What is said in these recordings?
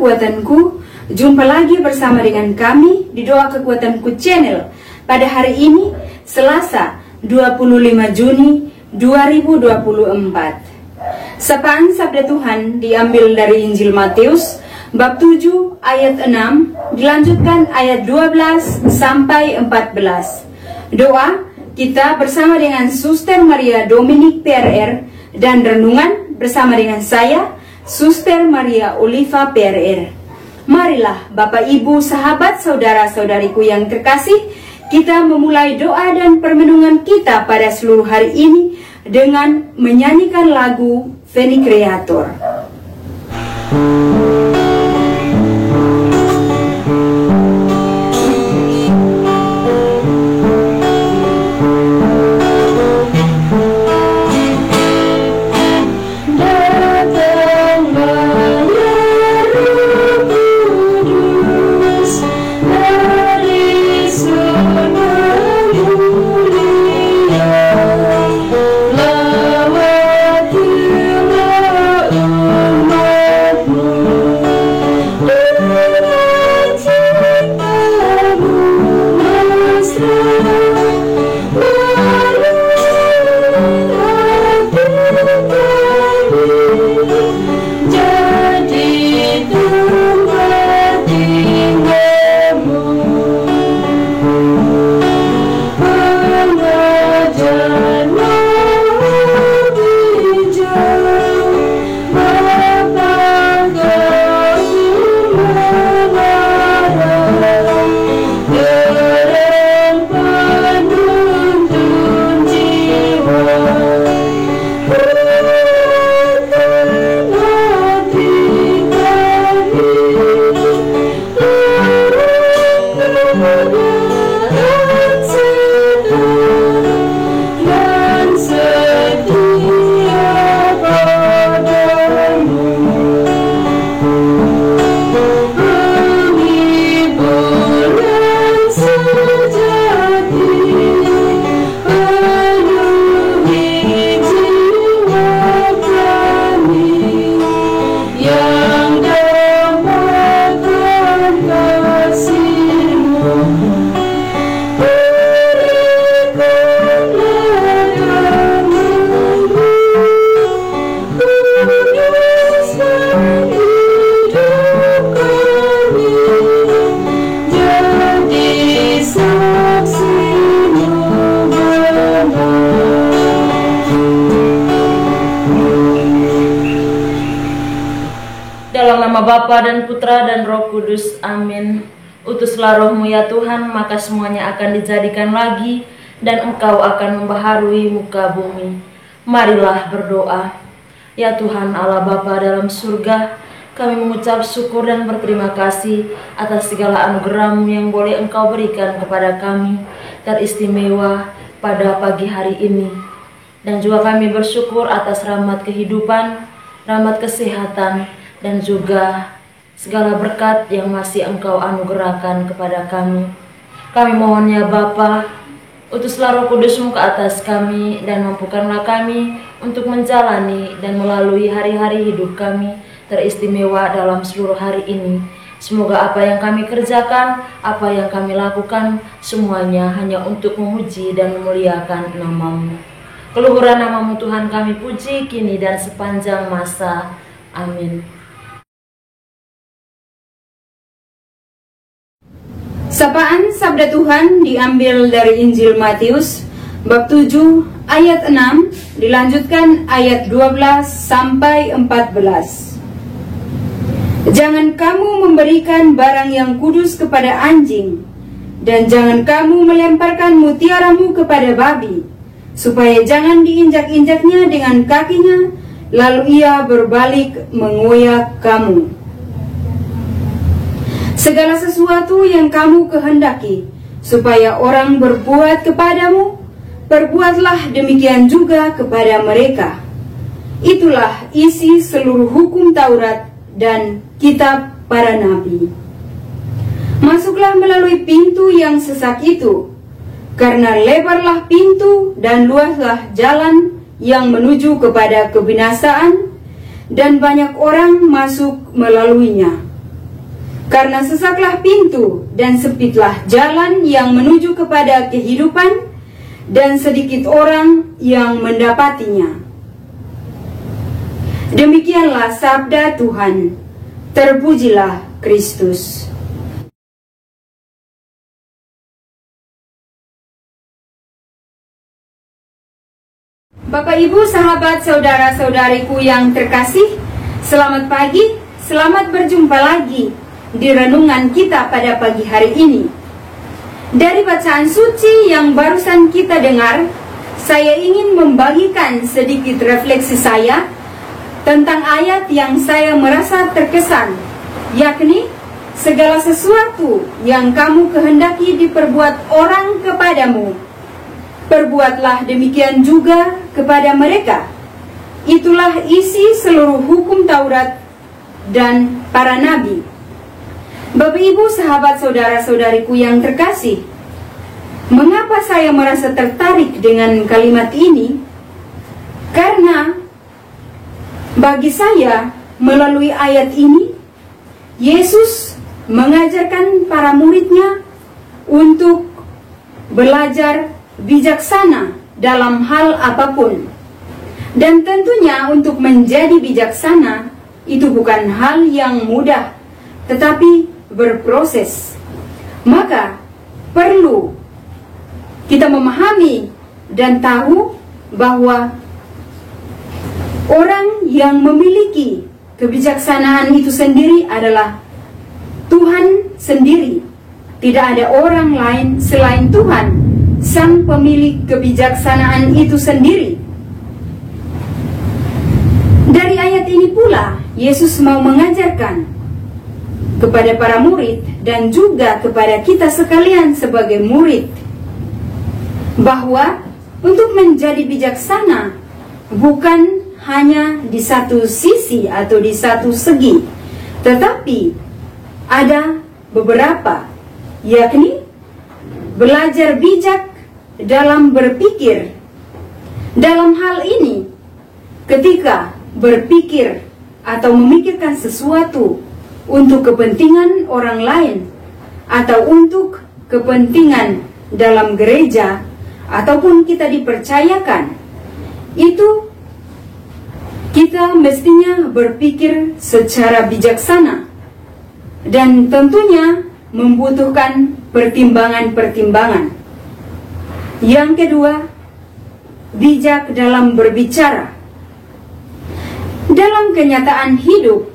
kekuatanku, jumpa lagi bersama dengan kami di Doa Kekuatanku Channel pada hari ini, Selasa 25 Juni 2024. Sapaan Sabda Tuhan diambil dari Injil Matius bab 7 ayat 6 dilanjutkan ayat 12 sampai 14. Doa kita bersama dengan Suster Maria Dominik PRR dan renungan bersama dengan saya, Suster Maria Oliva PRR. Marilah Bapak Ibu, sahabat, saudara-saudariku yang terkasih, kita memulai doa dan permenungan kita pada seluruh hari ini dengan menyanyikan lagu Veni Creator. Dalam nama Bapa dan Putra dan Roh Kudus, amin. Utuslah Roh-Mu ya Tuhan, maka semuanya akan dijadikan lagi, dan Engkau akan membaharui muka bumi. Marilah berdoa. Ya Tuhan Allah Bapa dalam surga, kami mengucap syukur dan berterima kasih atas segala anugerah-Mu yang boleh Engkau berikan kepada kami, teristimewa pada pagi hari ini. Dan juga kami bersyukur atas rahmat kehidupan, rahmat kesehatan, dan juga segala berkat yang masih Engkau anugerahkan kepada kami. Kami mohon ya Bapa, utuslah Roh Kudus-Mu ke atas kami dan mampukanlah kami untuk menjalani dan melalui hari-hari hidup kami teristimewa dalam seluruh hari ini. Semoga apa yang kami kerjakan, apa yang kami lakukan, semuanya hanya untuk memuji dan memuliakan nama-Mu. Keluhuran nama-Mu Tuhan kami puji kini dan sepanjang masa. Amin. Sapaan Sabda Tuhan diambil dari Injil Matius bab 7 ayat 6 dilanjutkan ayat 12 sampai 14. Jangan kamu memberikan barang yang kudus kepada anjing, dan jangan kamu melemparkan mutiaramu kepada babi, supaya jangan diinjak-injaknya dengan kakinya, lalu ia berbalik mengoyak kamu. Segala sesuatu yang kamu kehendaki supaya orang berbuat kepadamu, perbuatlah demikian juga kepada mereka. Itulah isi seluruh hukum Taurat dan kitab para nabi. Masuklah melalui pintu yang sesak itu, karena lebarlah pintu dan luaslah jalan yang menuju kepada kebinasaan, dan banyak orang masuk melaluinya. Karena sesaklah pintu dan sempitlah jalan yang menuju kepada kehidupan, dan sedikit orang yang mendapatinya. Demikianlah sabda Tuhan. Terpujilah Kristus. Bapak, Ibu, sahabat, saudara-saudariku yang terkasih, selamat pagi, selamat berjumpa lagi di renungan kita pada pagi hari ini. Dari bacaan suci yang barusan kita dengar, saya ingin membagikan sedikit refleksi saya tentang ayat yang saya merasa terkesan, yakni segala sesuatu yang kamu kehendaki diperbuat orang kepadamu, perbuatlah demikian juga kepada mereka. Itulah isi seluruh hukum Taurat dan para nabi. Bapak, Ibu, sahabat, saudara-saudariku yang terkasih, mengapa saya merasa tertarik dengan kalimat ini? Karena bagi saya, melalui ayat ini, Yesus mengajarkan para muridnya untuk belajar bijaksana dalam hal apapun. Dan tentunya untuk menjadi bijaksana itu bukan hal yang mudah, tetapi berproses. Maka perlu kita memahami dan tahu bahwa orang yang memiliki kebijaksanaan itu sendiri adalah Tuhan sendiri. Tidak ada orang lain selain Tuhan, sang pemilik kebijaksanaan itu sendiri. Dari ayat ini pula Yesus mau mengajarkan kepada para murid dan juga kepada kita sekalian sebagai murid bahwa untuk menjadi bijaksana bukan hanya di satu sisi atau di satu segi, tetapi ada beberapa, yakni belajar bijak dalam berpikir. Dalam hal ini, ketika berpikir atau memikirkan sesuatu untuk kepentingan orang lain atau untuk kepentingan dalam gereja ataupun kita dipercayakan, itu kita mestinya berpikir secara bijaksana dan tentunya membutuhkan pertimbangan-pertimbangan. Yang kedua, bijak dalam berbicara. Dalam kenyataan hidup,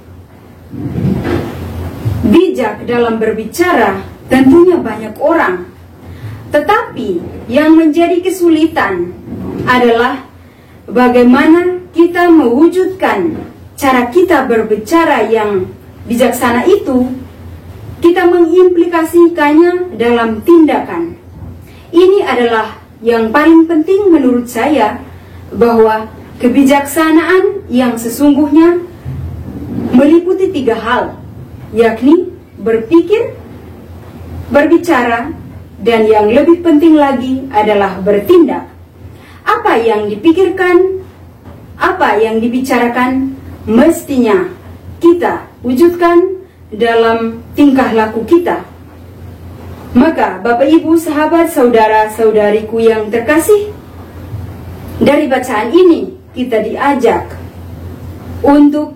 bijak dalam berbicara tentunya banyak orang, tetapi yang menjadi kesulitan adalah bagaimana kita mewujudkan cara kita berbicara yang bijaksana itu, kita mengimplikasikannya dalam tindakan. Ini adalah yang paling penting menurut saya, bahwa kebijaksanaan yang sesungguhnya meliputi 3 hal, yakni berpikir, berbicara, dan yang lebih penting lagi adalah bertindak. Apa yang dipikirkan, apa yang dibicarakan, mestinya kita wujudkan dalam tingkah laku kita. Maka Bapak, Ibu, sahabat, saudara-saudariku yang terkasih, dari bacaan ini kita diajak untuk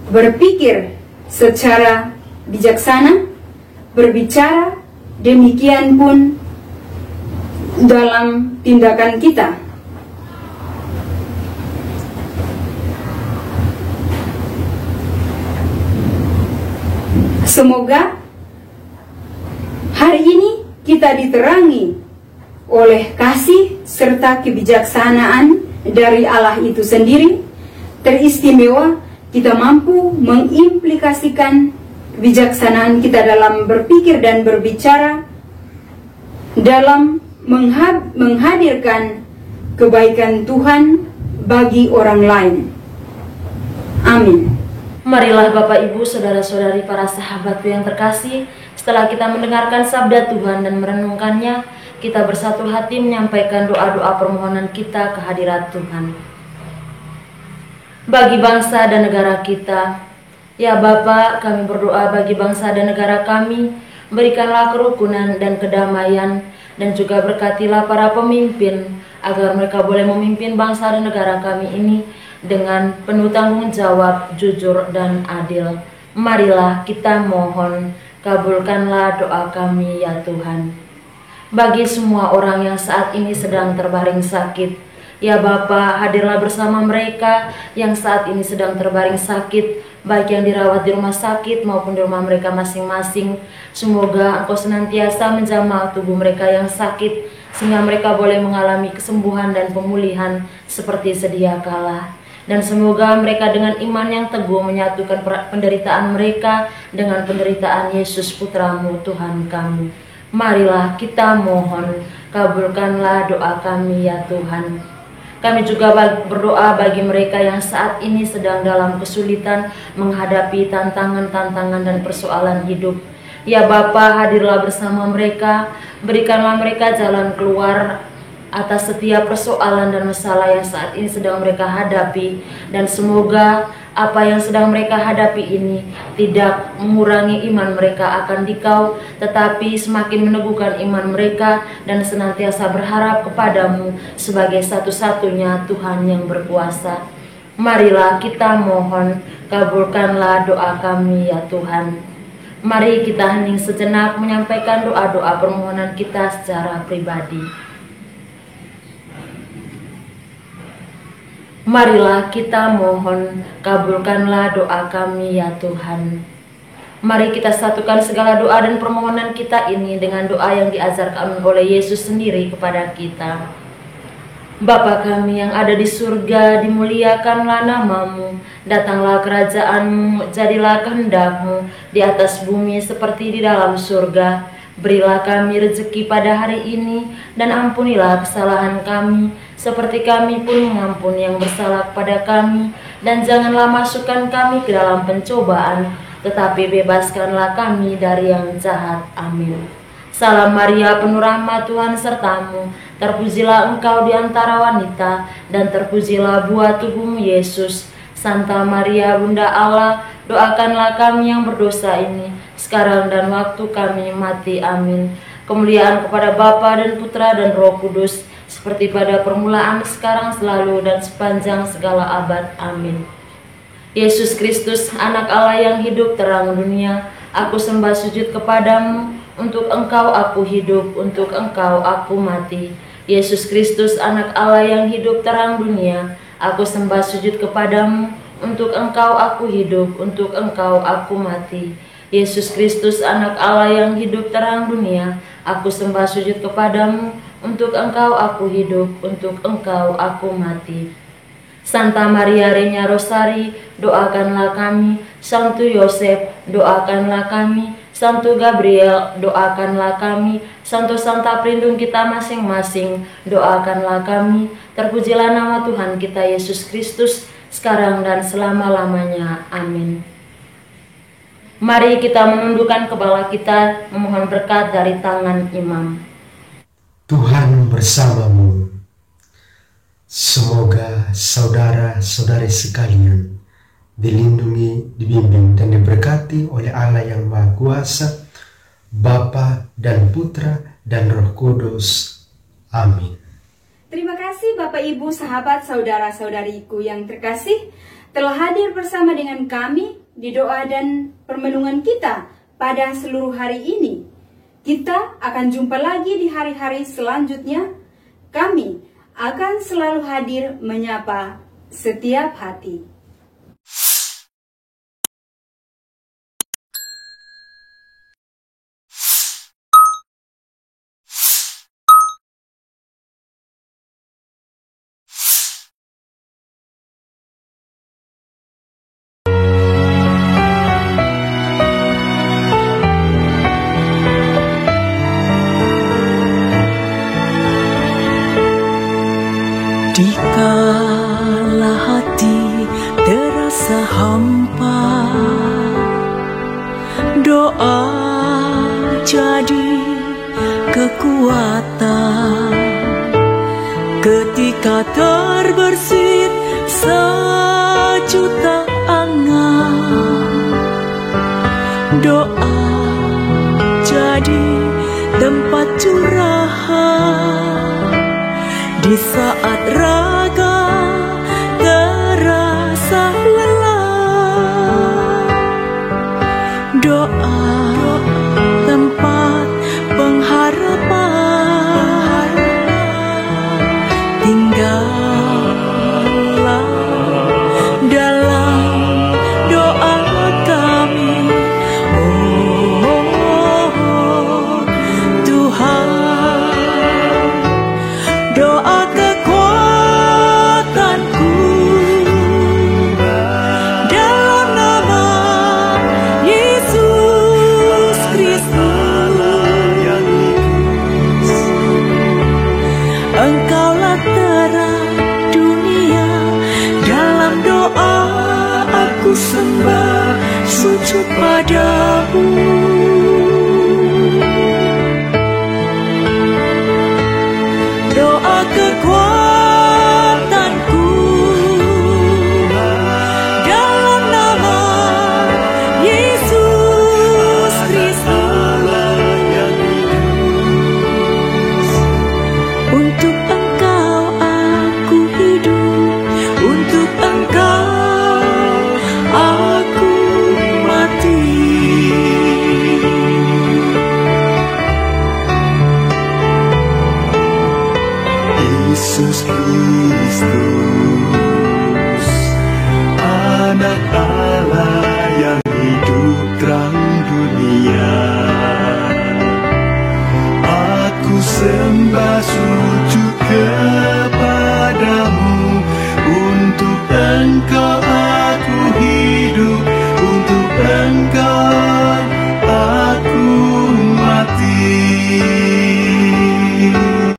berpikir secara bijaksana, berbicara, demikian pun dalam tindakan kita. Semoga hari ini kita diterangi oleh kasih serta kebijaksanaan dari Allah itu sendiri. Teristimewa kita mampu mengimplikasikan kebijaksanaan kita dalam berpikir dan berbicara, dalam menghadirkan kebaikan Tuhan bagi orang lain. Amin. Marilah Bapak, Ibu, saudara-saudari, para sahabatku yang terkasih, setelah kita mendengarkan sabda Tuhan dan merenungkannya, kita bersatu hati menyampaikan doa-doa permohonan kita ke hadirat Tuhan. Bagi bangsa dan negara kita, Ya Bapa, kami berdoa bagi bangsa dan negara kami, berikanlah kerukunan dan kedamaian, dan juga berkatilah para pemimpin, agar mereka boleh memimpin bangsa dan negara kami ini dengan penuh tanggung jawab, jujur dan adil. Marilah kita mohon, kabulkanlah doa kami ya Tuhan. Bagi semua orang yang saat ini sedang terbaring sakit, ya Bapa, hadirlah bersama mereka yang saat ini sedang terbaring sakit, baik yang dirawat di rumah sakit maupun di rumah mereka masing-masing. Semoga Engkau senantiasa menjamah tubuh mereka yang sakit, sehingga mereka boleh mengalami kesembuhan dan pemulihan seperti sedia kala. Dan semoga mereka dengan iman yang teguh menyatukan penderitaan mereka dengan penderitaan Yesus Putramu Tuhan kami. Marilah kita mohon, kabulkanlah doa kami ya Tuhan. Kami juga berdoa bagi mereka yang saat ini sedang dalam kesulitan menghadapi tantangan-tantangan dan persoalan hidup. Ya Bapa, hadirlah bersama mereka, berikanlah mereka jalan keluar atas setiap persoalan dan masalah yang saat ini sedang mereka hadapi. Dan semoga apa yang sedang mereka hadapi ini tidak mengurangi iman mereka akan Dikau, tetapi semakin meneguhkan iman mereka dan senantiasa berharap kepadamu sebagai satu-satunya Tuhan yang berkuasa. Marilah kita mohon, kabulkanlah doa kami ya Tuhan. Mari kita hening sejenak menyampaikan doa-doa permohonan kita secara pribadi. Marilah kita mohon, kabulkanlah doa kami ya Tuhan. Mari kita satukan segala doa dan permohonan kita ini dengan doa yang diajarkan oleh Yesus sendiri kepada kita. Bapa kami yang ada di surga, dimuliakanlah namamu, datanglah kerajaanmu, jadilah kehendak-Mu di atas bumi seperti di dalam surga. Berilah kami rezeki pada hari ini, dan ampunilah kesalahan kami, seperti kami pun mengampuni yang bersalah kepada kami. Dan janganlah masukkan kami ke dalam pencobaan, tetapi bebaskanlah kami dari yang jahat. Amin. Salam Maria, penuh rahmat, Tuhan sertamu. Terpujilah engkau di antara wanita, dan terpujilah buah tubuhmu Yesus. Santa Maria, Bunda Allah, doakanlah kami yang berdosa ini, sekarang dan waktu kami mati. Amin. Kemuliaan kepada Bapa dan Putra dan Roh Kudus, seperti pada permulaan, sekarang, selalu, dan sepanjang segala abad. Amin. Yesus Kristus, anak Allah yang hidup terang dunia, aku sembah sujud kepadamu, untuk engkau aku hidup, untuk engkau aku mati. Yesus Kristus, anak Allah yang hidup terang dunia, aku sembah sujud kepadamu, untuk engkau aku hidup, untuk engkau aku mati. Yesus Kristus, anak Allah yang hidup terang dunia, aku sembah sujud kepadamu, untuk engkau aku hidup, untuk engkau aku mati. Santa Maria Regna Rosari, doakanlah kami. Santo Yosef, doakanlah kami. Santo Gabriel, doakanlah kami. Santo Santa pelindung kita masing-masing, doakanlah kami. Terpujilah nama Tuhan kita Yesus Kristus, sekarang dan selama-lamanya. Amin. Mari kita menundukkan kepala kita, memohon berkat dari tangan imam. Tuhan bersamamu. Semoga saudara-saudari sekalian dilindungi, dibimbing, dan diberkati oleh Allah yang Maha Kuasa, Bapa dan Putra dan Roh Kudus. Amin. Terima kasih Bapak Ibu, sahabat, saudara-saudariku yang terkasih, telah hadir bersama dengan kami di doa dan permenungan kita pada seluruh hari ini. Kita akan jumpa lagi di hari-hari selanjutnya. Kami akan selalu hadir menyapa setiap hati. Dikala hati terasa hampa, doa jadi kekuatan. Ketika terbersit sejuta angan, doa jadi tempat curahan di saat raga terasa lelah. Doa tempat pengharapan, tinggallah dalam doa kami. Oh Tuhan, doa kekuatanku dalam nama Yesus Kristus. Engkaulah terang dunia, dalam doa aku sembah sujud padamu. Doa kekuatanku dalam nama Yesus Kristus. Untuk Engkau aku hidup, untuk Engkau aku mati. Yesus Kristus, Anak Allah yang hidup terang dunia, aku sembah sujud kepadamu. Untuk Engkau